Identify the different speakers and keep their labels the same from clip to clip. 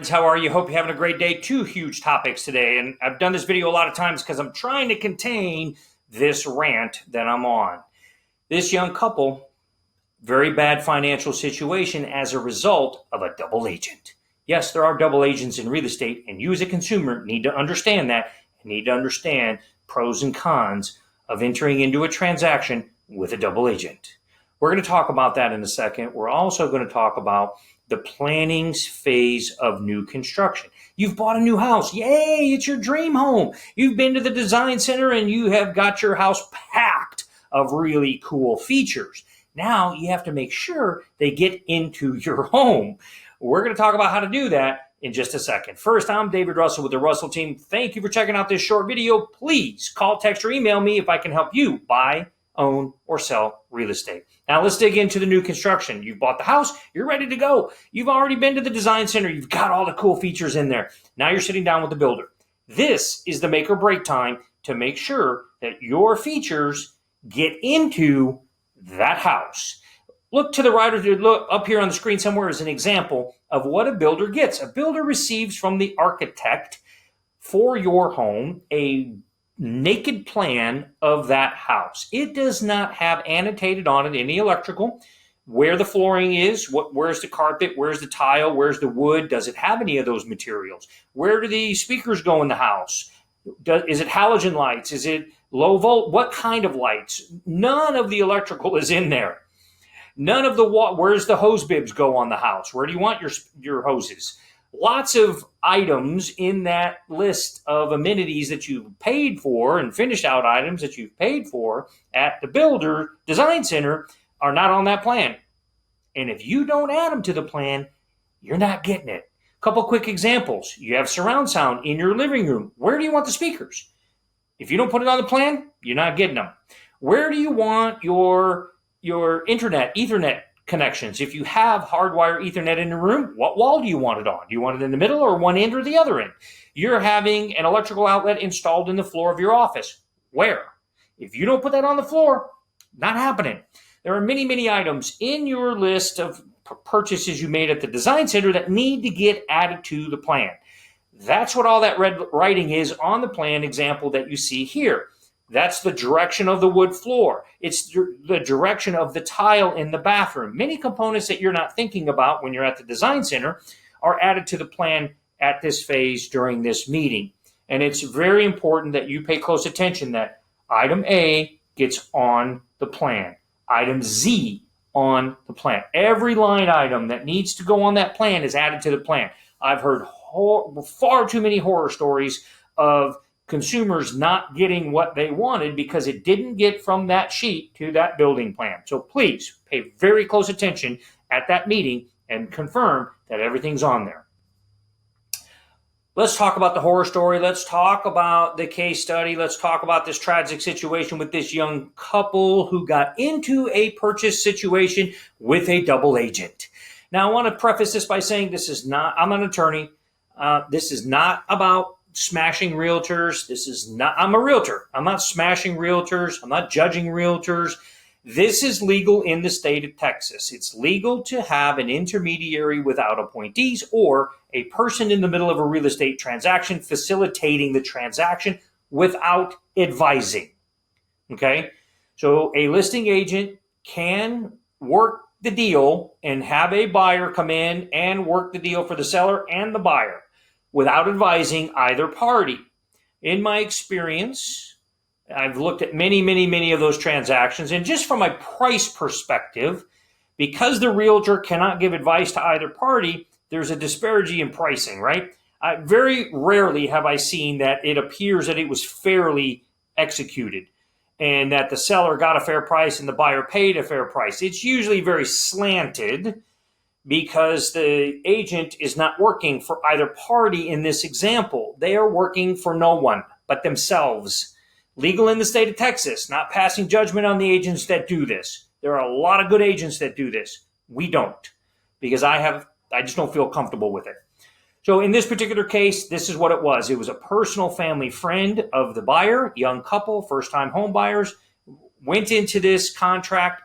Speaker 1: How are you? Hope you're having a great day. Two huge topics today, and I've done this video a lot of times because I'm trying to contain this rant that I'm on. This young couple, very bad financial situation as a result of a double agent. Yes, there are double agents in real estate, and you as a consumer need to understand that and need to understand pros and cons of entering into a transaction with a double agent. We're going to talk about that in a second. We're also going to talk about the planning phase of new construction. You've bought a new house. Yay, it's your dream home. You've been to the design center and you have got your house packed of really cool features. Now you have to make sure they get into your home. We're going to talk about how to do that in just a second. First, I'm David Russell with the Russell team. Thank you for checking out this short video. Please call, text, or email me if I can help you buy, own, or sell real estate. Now let's dig into the new construction. You've bought the house, you're ready to go. You've already been to the design center, you've got all the cool features in there. Now you're sitting down with the builder. This is the make or break time to make sure that your features get into that house. Look to the right, or look up here on the screen somewhere as an example of what a builder gets. A builder receives from the architect for your home a naked plan of that house. It does not have annotated on it any electrical, where the flooring is, where's the carpet, where's the tile, where's the wood, does it have any of those materials? Where do the speakers go in the house? Is it halogen lights? Is it low volt? What kind of lights? None of the electrical is in there. None of the where's the hose bibs go on the house? Where do you want your hoses? Lots of items in that list of amenities that you've paid for and finished out items that you've paid for at the builder design center are not on that plan. And if you don't add them to the plan, you're not getting it. A couple quick examples. You have surround sound in your living room. Where do you want the speakers? If you don't put it on the plan, you're not getting them. Where do you want your internet, Ethernet connections? If you have hardwire Ethernet in the room, what wall do you want it on? Do you want it in the middle or one end or the other end? You're having an electrical outlet installed in the floor of your office. Where? If you don't put that on the floor, not happening. There are many, many items in your list of purchases you made at the design center that need to get added to the plan. That's what all that red writing is on the plan example that you see here. That's the direction of the wood floor. It's the direction of the tile in the bathroom. Many components that you're not thinking about when you're at the design center are added to the plan at this phase during this meeting. And it's very important that you pay close attention that item A gets on the plan. Item Z on the plan. Every line item that needs to go on that plan is added to the plan. I've heard far too many horror stories of consumers not getting what they wanted because it didn't get from that sheet to that building plan. So please pay very close attention at that meeting and confirm that everything's on there. Let's talk about the horror story. Let's talk about the case study. Let's talk about this tragic situation with this young couple who got into a purchase situation with a double agent. Now, I want to preface this by saying I'm an attorney. This is not about smashing realtors. I'm a realtor. I'm not smashing realtors. I'm not judging realtors. This is legal in the state of Texas. It's legal to have an intermediary without appointees or a person in the middle of a real estate transaction facilitating the transaction without advising. Okay? So a listing agent can work the deal and have a buyer come in and work the deal for the seller and the buyer without advising either party. In my experience, I've looked at many, many, many of those transactions, and just from a price perspective, because the realtor cannot give advice to either party, there's a disparity in pricing, right? Very rarely have I seen that it appears that it was fairly executed and that the seller got a fair price and the buyer paid a fair price. It's usually very slanted, because the agent is not working for either party in this example. They are working for no one but themselves. Legal in the state of Texas, not passing judgment on the agents that do this. There are a lot of good agents that do this. We don't, because I just don't feel comfortable with it. So in this particular case, this is what it was. It was a personal family friend of the buyer, young couple, first-time home buyers, went into this contract.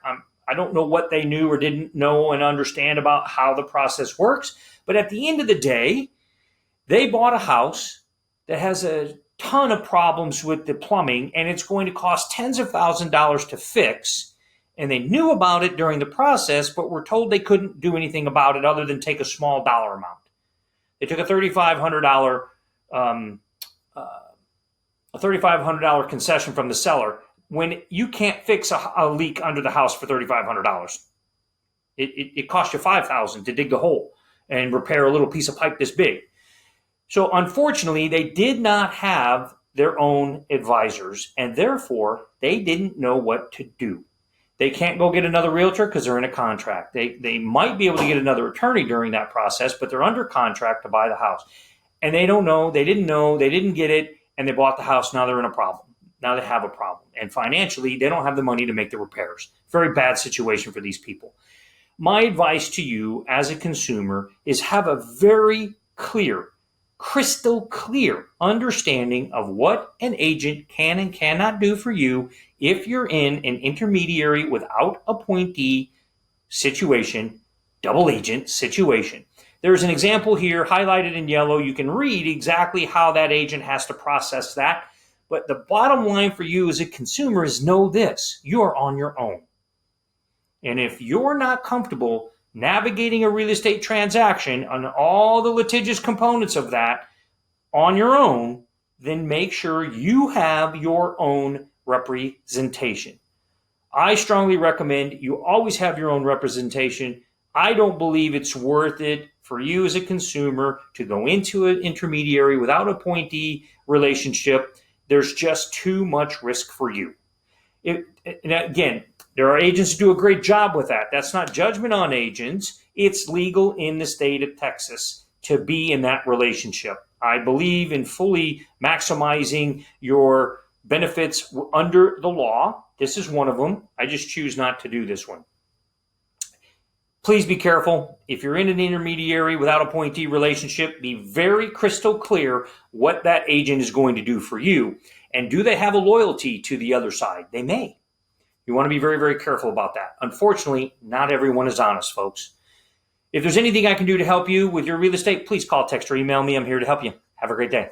Speaker 1: I don't know what they knew or didn't know and understand about how the process works. But at the end of the day, They bought a house that has a ton of problems with the plumbing, and it's going to cost tens of thousands of dollars to fix. And they knew about it during the process, but were told they couldn't do anything about it other than take a small dollar amount. They took a $3,500 concession from the seller when you can't fix a leak under the house for $3,500. It cost you $5,000 to dig the hole and repair a little piece of pipe this big. So unfortunately, they did not have their own advisors, and therefore they didn't know what to do. They can't go get another realtor because they're in a contract. They might be able to get another attorney during that process, but they're under contract to buy the house. And they don't know, they didn't get it, and they bought the house. Now they're in a problem. Now they have a problem. And financially, they don't have the money to make the repairs. Very bad situation for these people. My advice to you as a consumer is have a very clear, crystal clear understanding of what an agent can and cannot do for you if you're in an intermediary without appointee situation, double agent situation. There's an example here highlighted in yellow. You can read exactly how that agent has to process that. But the bottom line for you as a consumer is know this: you are on your own. And if you're not comfortable navigating a real estate transaction and all the litigious components of that on your own, then make sure you have your own representation. I strongly recommend you always have your own representation. I don't believe it's worth it for you as a consumer to go into an intermediary without an appointee relationship. There's just too much risk for you. And again, there are agents who do a great job with that. That's not judgment on agents. It's legal in the state of Texas to be in that relationship. I believe in fully maximizing your benefits under the law. This is one of them. I just choose not to do this one. Please be careful. If you're in an intermediary without appointee relationship, be very crystal clear what that agent is going to do for you. And do they have a loyalty to the other side? They may. You want to be very, very careful about that. Unfortunately, not everyone is honest, folks. If there's anything I can do to help you with your real estate, please call, text, or email me. I'm here to help you. Have a great day.